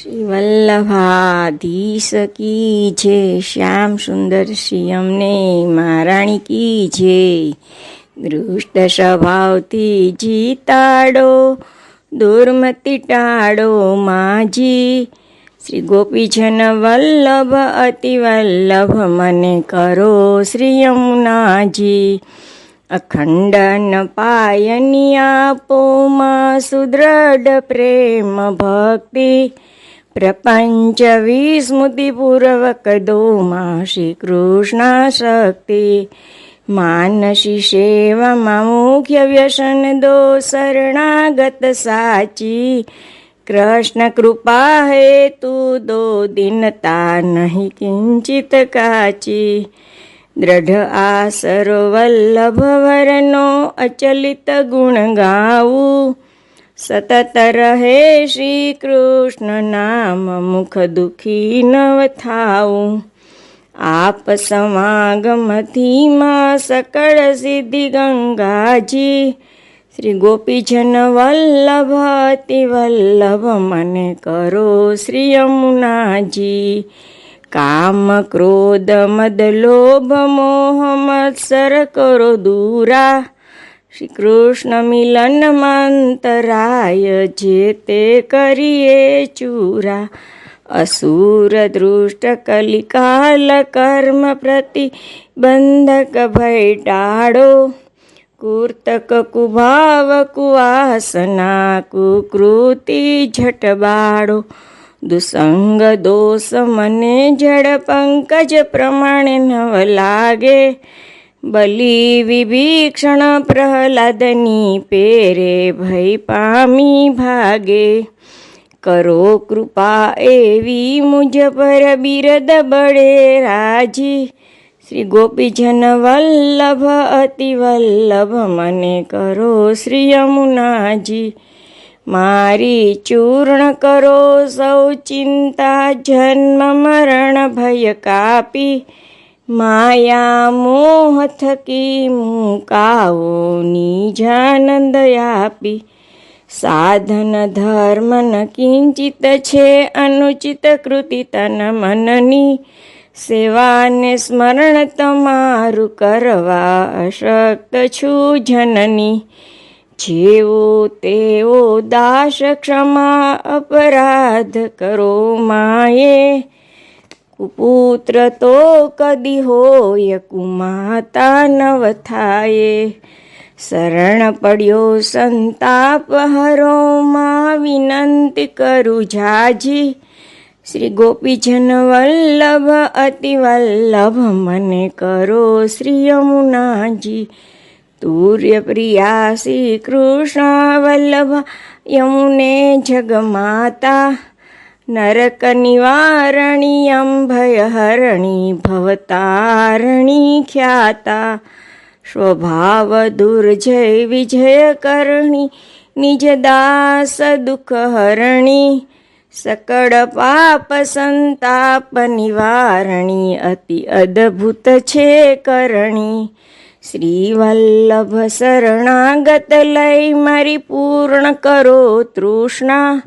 श्री वल्लभाधीश की जय। श्याम सुंदर श्री अમને મહારાણી की जय। દૃષ્ટ સ્વભાવથી જીતાડો, દુર્મતિ ટાળો માજી। શ્રી ગોપીજન વલ્લભ અતિ વલ્લભ મને કરો શ્રી યમુનાજી। અખંડન પાયની આપો માં સુદ્રઢ પ્રેમ ભક્તિ, પ્રપંચ વિસ્મૃતિ પૂર્વક દો માં શ્રી કૃષ્ણ શક્તિ। માનસી સેવામાં મુખ્ય વ્યસન દો શરણાગત સાચી, કૃષ્ણ કૃપા હેતુ દો દીનતા નહીં કિંચિત કાચી। દ્રઢ આસરો વલ્લભ વરનો અચલિત ગુણ ગાવું, સતત રહે શ્રી કૃષ્ણ નામ મુખ દુખી નવ થાવું। આપ સમાગમથી માં સકળ સિદ્ધિ ગંગાજી, શ્રી ગોપીજન વલ્લભ અતિ વલ્લભ મને કરો શ્રી યમુનાજી। કામ ક્રોધ મદ લોભ મોહ મત્સર કરો દૂરા, શ્રી કૃષ્ણ મિલન મંતરાય જે તે કરીએ ચૂરા। અસુર દૃષ્ટ કલિકાલ કર્મ પ્રતિબંધક ભય ટાળો, કુર્તક કુભાવ કુવાસના કુકૃતિ ઝટ બાળો। દુસંગ દોષ મને જડ પંકજ પ્રમાણે નવ લાગે, બલી વિભીક્ષણ પ્રહલાદની પેરે ભય પામી ભાગે। કરો કૃપા એવી મુજ પર બિરદ બળે રાજી, શ્રી ગોપીજન વલ્લભ અતિ વલ્લભ મને કરો શ્રી યમુનાજી। મારી ચૂર્ણ કરો સૌ ચિંતા જન્મ મરણ ભય કાપી, માયા મોહ થકી મુકાવો નિજાનંદ આપી। સાધન ધર્મ ન કિંચિત છે અનુચિત કૃતિ તન મનની, સેવાને સ્મરણ તમારું કરવા અશક્ત છું જનની। જેવો તેવો દાસ ક્ષમા અપરાધ કરો માએ, કુપુત્ર તો કદી હોય કુમાતા નવ થાય। શરણ પડ્યો સંતાપ હરો માં વિનંતી કરું જાજી, શ્રી ગોપીજન વલ્લભ અતિ વલ્લભ મને કરો શ્રી યમુનાજી। તુર્ય પ્રિયા શ્રી કૃષ્ણ વલ્લભ યમુને જગમાતા, નરક નિવારણી અંભય હરણી ભવતારણી ખ્યાતા। સ્વભાવ દુર્જય વિજય કરણી, નિજ દાસ દુઃખ હરણી, સકળ પાપ સંતાપ નિવારણી અતિ અદ્ભુત છે કરણી। શ્રી વલ્લભ શરણાગત લઈ મારી પૂર્ણ કરો તૃષ્ણા,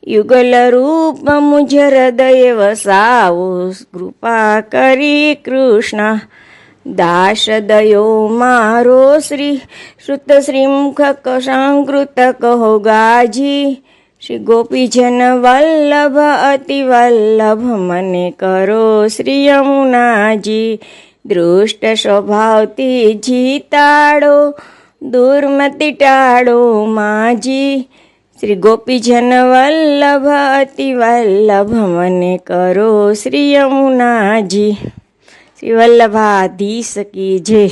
યુગલ રૂપ મુજ હૃદય વસાવો કૃપા કરી કૃષ્ણ। દાસ દયો મારો શ્રી શ્રુત શ્રીમુખ સંકૃત કહો ગાજી, શ્રી ગોપીજન વલ્લભ અતિ વલ્લભ મને કરો શ્રી યમુનાજી। દૃષ્ટ સ્વભાવથી જીતાડો, દુર્મતિ ટાળો માજી, શ્રી ગોપીજન વલ્લભ અતિ વલ્લભ મને કરો શ્રી યમુનાજી। શ્રી વલ્લભાધીશ કી જય।